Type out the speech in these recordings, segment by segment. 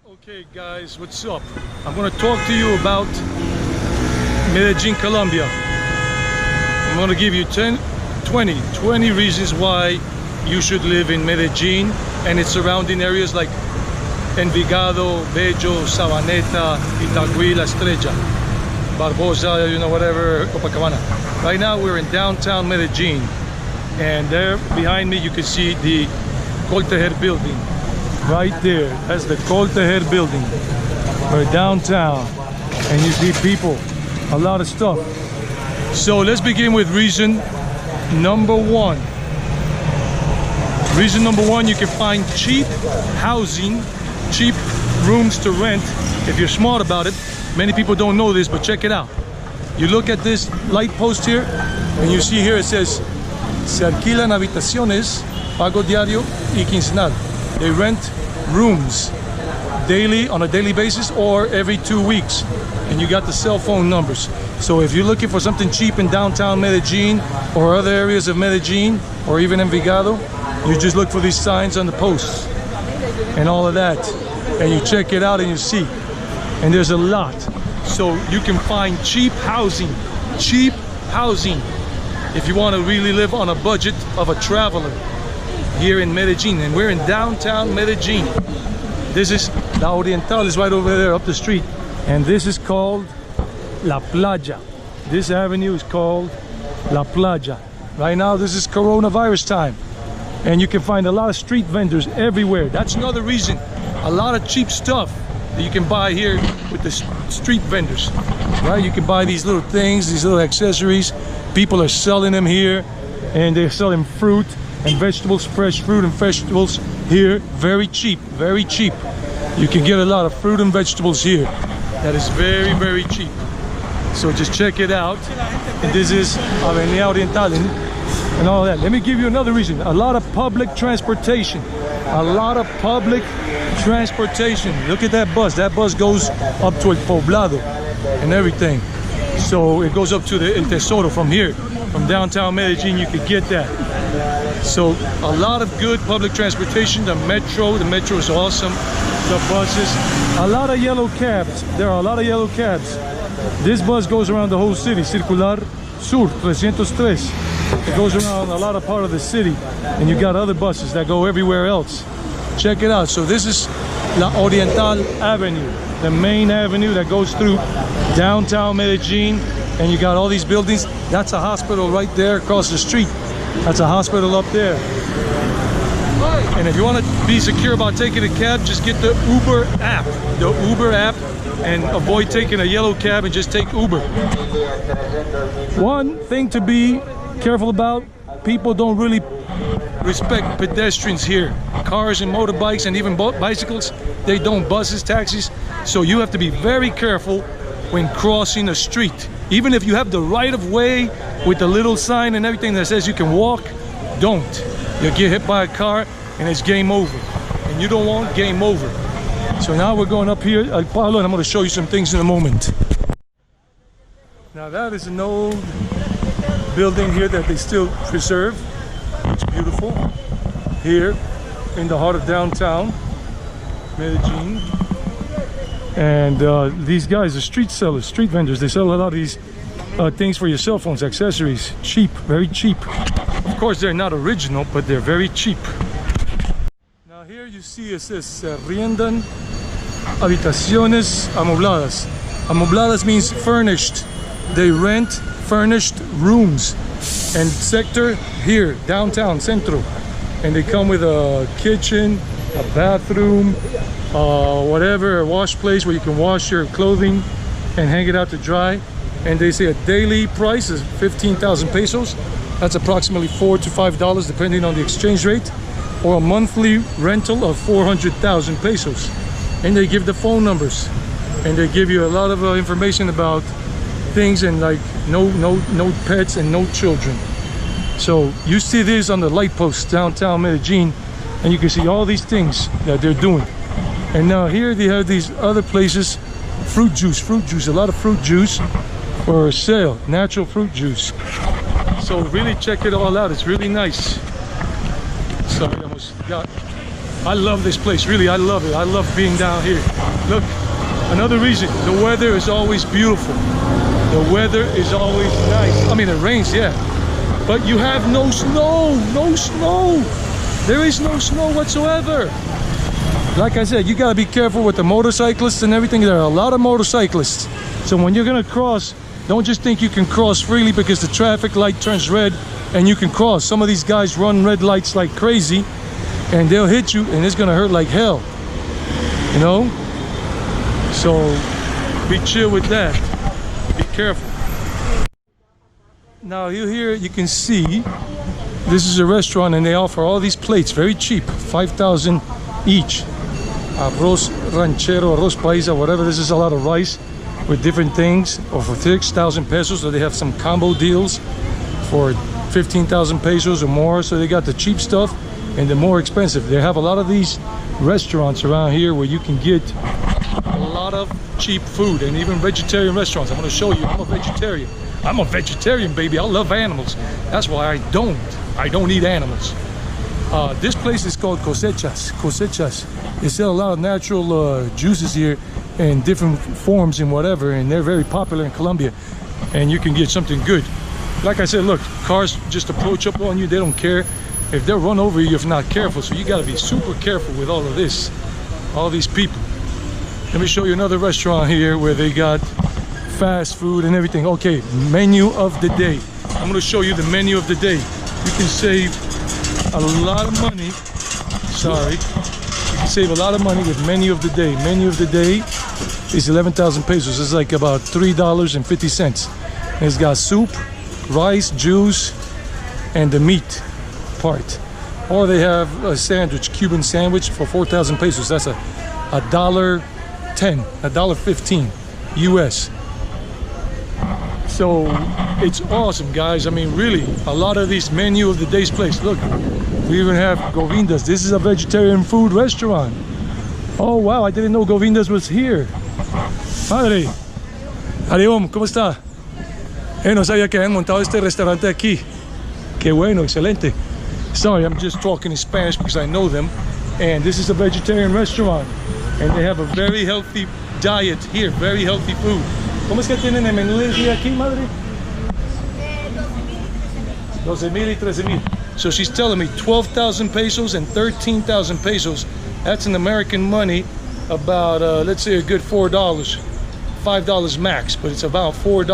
Okay guys, what's up? I'm going to talk to you about Medellin, Colombia. I'm going to give you 20 reasons why you should live in Medellin and its surrounding areas like Envigado, Bello, Sabaneta, Itagüí, La Estrella, Barbosa, you know, whatever, Copacabana. Right now we're in downtown Medellin, and there behind me you can see the Coltejer building. Right there, that's the Coltejer building. We're downtown, and you see people, a lot of stuff. So let's begin with reason number one. Reason number one, you can find cheap housing, cheap rooms to rent if you're smart about it. Many people don't know this, but check it out. You look at this light post here, and you see here it says, se alquilan habitaciones, pago diario y quincenal. They rent rooms daily, on a daily basis, or every 2 weeks. And you got the cell phone numbers. So if you're looking for something cheap in downtown Medellin or other areas of Medellin or even Envigado, you just look for these signs on the posts and all of that, and you check it out and you see. And there's a lot. So you can find cheap housing if you want to really live on a budget of a traveler here in Medellin. And we're in downtown Medellin. This is La Oriental, is right over there up the street, and this is called La Playa. This avenue is called La Playa. Right now this is coronavirus time, and you can find a lot of street vendors everywhere. That's another reason. A lot of cheap stuff that you can buy here with the street vendors, right? You can buy these little things, these little accessories. People are selling them here, and they're selling fruit and vegetables, fresh fruit and vegetables here, very cheap, very cheap. You can get a lot of fruit and vegetables here that is very, very cheap. So just check it out. And this is Avenida Oriental and all that. Let me give you another reason. A lot of public transportation. A lot of public transportation. Look at that bus. That bus goes up to El Poblado and everything. So it goes up to the El Tesoro from here. From downtown Medellin, you could get that. So a lot of good public transportation. The metro is awesome. The buses, a lot of yellow cabs. There are a lot of yellow cabs. This bus goes around the whole city. Circular Sur 303. It goes around a lot of part of the city, and you got other buses that go everywhere else. Check it out. So this is La Oriental Avenue, the main avenue that goes through downtown Medellin, and you got all these buildings. That's a hospital right there across the street. That's a hospital up there. And if you want to be secure about taking a cab, just get the Uber app. The Uber app, and avoid taking a yellow cab and just take Uber. One thing to be careful about, people don't really respect pedestrians here. Cars and motorbikes and even bicycles, they don't. Buses, taxis. So you have to be very careful when crossing a street. Even if you have the right of way with the little sign and everything that says you can walk, don't. You'll get hit by a car and it's game over. And you don't want game over. So now we're going up here, El Palo, and I'm going to show you some things in a moment. Now that is an old building here that they still preserve. It's beautiful. Here in the heart of downtown Medellin. And these guys are street sellers, street vendors. They sell a lot of these things for your cell phones, accessories. Cheap, very cheap. Of course, they're not original, but they're very cheap. Now here you see it says riendan habitaciones amobladas. Amobladas means furnished. They rent furnished rooms. And sector here, downtown, Centro. And they come with a kitchen, a bathroom, whatever, a wash place where you can wash your clothing and hang it out to dry. And they say a daily price is 15,000 pesos. That's approximately $4 to $5 depending on the exchange rate, or a monthly rental of 400,000 pesos. And they give the phone numbers, and they give you a lot of information about things, and like no pets and no children. So you see this on the light post downtown Medellin, and you can see all these things that they're doing. And now here they have these other places, fruit juice, a lot of fruit juice for sale, natural fruit juice. So really check it all out, it's really nice. So I almost got I love this place, really. I love it. I love being down here. Look, another reason, the weather is always beautiful. The weather is always nice. I mean, it rains, yeah, but you have no snow. No snow. There is no snow whatsoever. Like I said, you gotta be careful with the motorcyclists and everything. There are a lot of motorcyclists. So when you're gonna cross, don't just think you can cross freely because the traffic light turns red and you can cross. Some of these guys run red lights like crazy and they'll hit you and it's gonna hurt like hell, you know? So be chill with that. Be careful. Now here you can see this is a restaurant and they offer all these plates very cheap, 5,000 each. Arroz ranchero, arroz paisa, whatever. This is a lot of rice with different things, or for 6,000 pesos. So they have some combo deals for 15,000 pesos or more. So they got the cheap stuff and the more expensive. They have a lot of these restaurants around here where you can get a lot of cheap food, and even vegetarian restaurants. I'm going to show you. I'm a vegetarian. I'm a vegetarian, baby. I love animals. That's why I don't eat animals. This place is called Cosechas. They sell a lot of natural juices here in different forms and whatever, and they're very popular in Colombia, and you can get something good. Like I said, look, cars just approach up on you. They don't care if they'll run over you if not careful. So you got to be super careful with all of this, all these people. Let me show you another restaurant here where they got fast food and everything. Okay, menu of the day. I'm going to show you the menu of the day. You can save a lot of money. Sorry, you can save a lot of money with menu of the day. Menu of the day is 11,000 pesos. It's like about $3.50. It's got soup, rice, juice, and the meat part. Or they have a sandwich, Cuban sandwich for 4,000 pesos. That's $1.10, $1.15 US. So it's awesome, guys. I mean, really, a lot of these menu of the day's place. Look, we even have Govindas. This is a vegetarian food restaurant. Oh wow, I didn't know Govindas was here. Padre, Ariom, ¿cómo está? No sabía que habían montado este restaurante aquí. Qué bueno, excelente. Sorry, I'm just talking in Spanish because I know them. And this is a vegetarian restaurant, and they have a very healthy diet here, very healthy food. ¿Cómo es que tienen el menú del día aquí, madre? 12,000 y 13,000. So she's telling me 12,000 pesos and 13,000 pesos. That's in American money about, let's say a good $4, $5 max, but it's about $4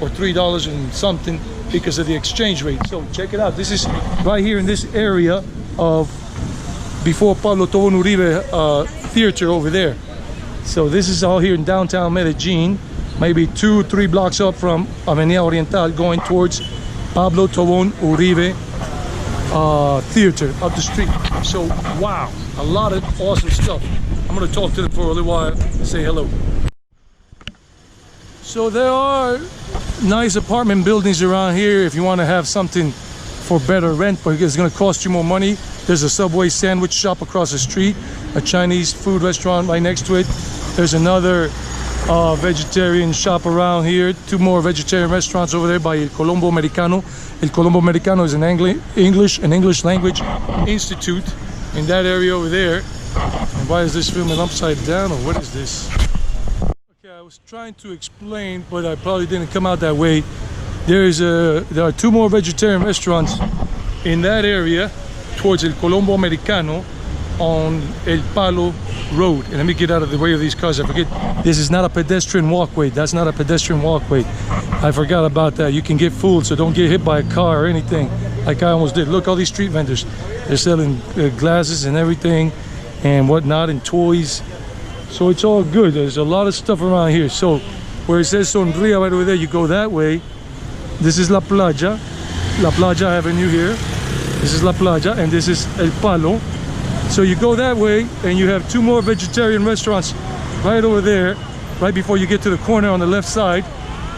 or $3 and something because of the exchange rate. So check it out. This is right here in this area of before Pablo Tobón Uribe theater over there. So this is all here in downtown Medellin, maybe 2-3 blocks up from Avenida Oriental going towards Pablo Tobón Uribe theater up the street. So wow, a lot of awesome stuff. I'm going to talk to them for a little while and say hello. So there are nice apartment buildings around here if you want to have something for better rent, but it's going to cost you more money. There's a Subway sandwich shop across the street, a Chinese food restaurant right next to it. There's another vegetarian shop around here, 2 more vegetarian restaurants over there by El Colombo Americano. El Colombo Americano is an English language institute in that area over there. And why is this filming upside down, or what is this? Okay, I was trying to explain, but I probably didn't come out that way. There are 2 more vegetarian restaurants in that area towards El Colombo Americano on El Palo Road. And let me get out of the way of these cars. I forget, this is not a pedestrian walkway. That's not a pedestrian walkway. I forgot about that. You can get fooled, so don't get hit by a car or anything like I almost did. Look, all these street vendors. They're selling glasses and everything and whatnot, and toys. So it's all good. There's a lot of stuff around here. So where it says Sonria right over there, you go that way. This is La Playa Avenue here. This is La Playa, and this is El Palo. So you go that way, and you have 2 more vegetarian restaurants right over there, right before you get to the corner on the left side.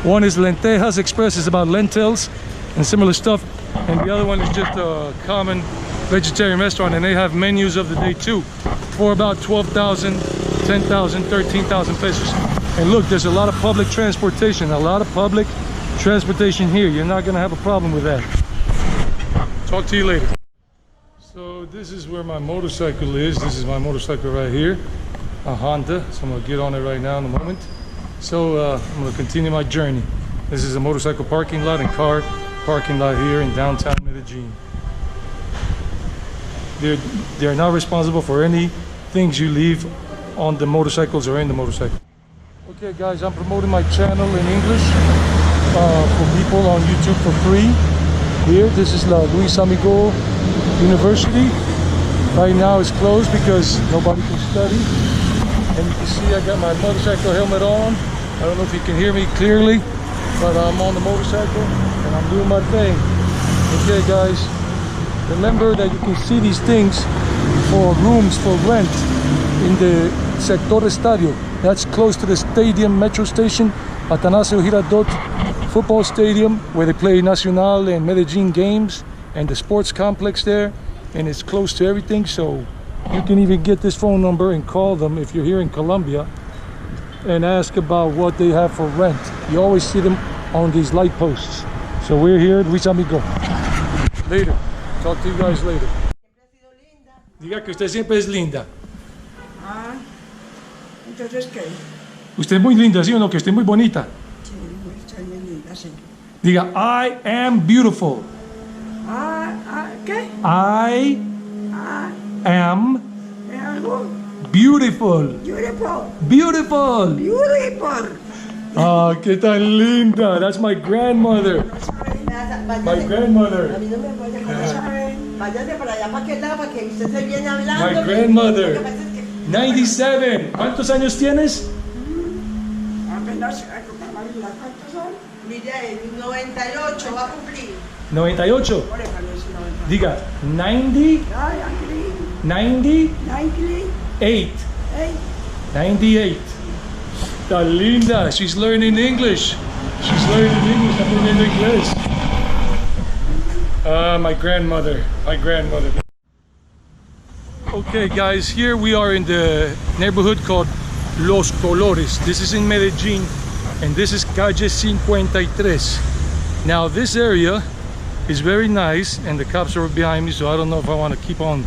One is Lentejas Express, it's about lentils and similar stuff. And the other one is just a common vegetarian restaurant, and they have menus of the day too, for about 12,000, 10,000, 13,000 pesos. And look, there's a lot of public transportation, here. You're not gonna have a problem with that. Talk to you later. So So this is where my motorcycle is. This is my motorcycle right here, a Honda. So I'm gonna get on it right now in a moment. So I'm gonna continue my journey. This is a motorcycle parking lot and car parking lot here in downtown Medellin. They're not responsible for any things you leave on the motorcycles or in the motorcycle. Okay guys, I'm promoting my channel in English for people on YouTube for free. Here, this is La Luis Amigo University. Right now it's closed because nobody can study. And you can see I got my motorcycle helmet on. I don't know if you can hear me clearly, but I'm on the motorcycle and I'm doing my thing. Okay guys, remember that you can see these things for rooms for rent in the Sector Estadio. That's close to the stadium, metro station, Atanasio Girardot football stadium, where they play Nacional and Medellin games, and the sports complex there, and it's close to everything. So you can even get this phone number and call them if you're here in Colombia and ask about what they have for rent. You always see them on these light posts. So we're here at Luis Amigo. Later. Talk to you guys later. Diga que usted siempre es linda. Ah, entonces ¿qué? Usted es muy linda, ¿sí o no? Que usted es muy bonita. Sí, estoy muy linda, sí. Diga, I am beautiful. ¿Qué? I am Algo. beautiful. Beautiful. Beautiful. Beautiful. Ah, qué tan linda. That's my grandmother. My grandmother. A mí no me vaya a saber. Váyase para allá, para aquel lado, para que usted se viene hablando. My grandmother. Lo que pasa es que 97. ¿Cuántos años tienes? apenas, ¿cuántos son? Mire, 98 va a cumplir. 98. Por eso no es 90. Diga, 90. Ay, Angeli. 98. 98. 98. Tan linda. She's learning English. She's learning English. Aprendiendo inglés. My grandmother. My grandmother. Okay, guys, here we are in the neighborhood called Los Colores. This is in Medellin, and this is Calle 53. Now, this area is very nice, and the cops are behind me, so I don't know if I want to keep on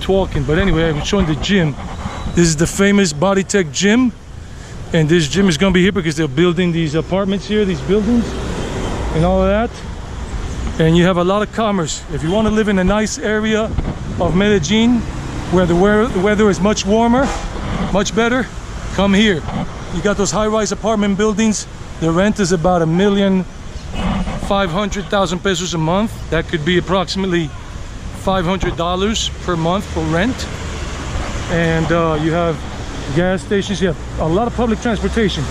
talking. But anyway, I'm showing the gym. This is the famous Bodytech gym, and this gym is going to be here because they're building these apartments here, these buildings, and all of that. And you have a lot of commerce. If you want to live in a nice area of Medellin, where the weather is much warmer, much better, come here. You got those high-rise apartment buildings. The rent is about $1,500,000 pesos a month. That could be approximately $500 per month for rent. And you have gas stations. You have a lot of public transportation.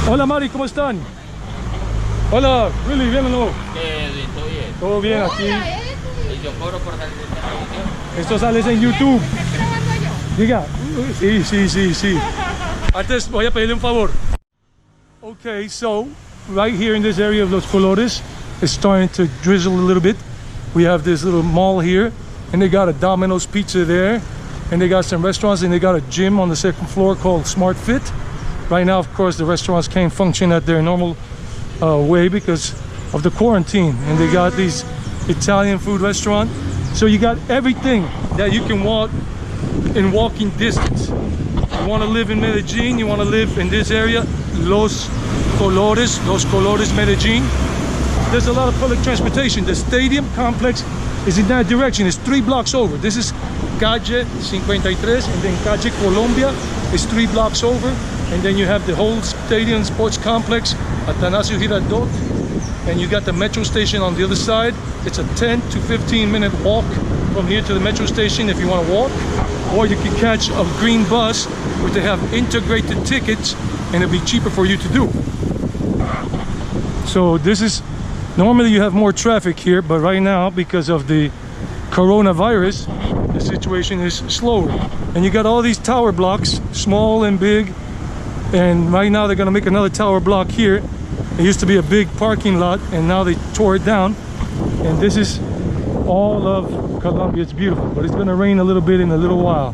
Hola Mari, ¿cómo están? Hola, really, bien o no? Todo bien aquí. Yo cobro por salir de televisión. Esto sales en YouTube. Diga, sí. Antes voy a pedirle un favor. Okay, so right here in this area of Los Colores, it's starting to drizzle a little bit. We have this little mall here, and they got a Domino's Pizza there, and they got some restaurants, and they got a gym on the second floor called Smart Fit. Right now, of course, the restaurants can't function at their normal way because of the quarantine, and they got these Italian food restaurant. So you got everything that you can walk in walking distance. You want to live in Medellin, you want to live in this area, Los Colores Medellin. There's a lot of public transportation. The stadium complex is in that direction. It's 3 blocks over. This is Calle 53, and then Calle Colombia is 3 blocks over. And then you have the whole stadium sports complex, Atanasio Girardot, and you got the metro station on the other side. It's a 10 to 15 minute walk from here to the metro station if you want to walk, or you can catch a green bus, which they have integrated tickets, and it'll be cheaper for you to do. So this is, normally you have more traffic here, but right now, because of the coronavirus, the situation is slower. And you got all these tower blocks, small and big, and right now they're gonna make another tower block here. It used to be a big parking lot, and now they tore it down. And this is all of Colombia. It's beautiful, but it's gonna rain a little bit in a little while.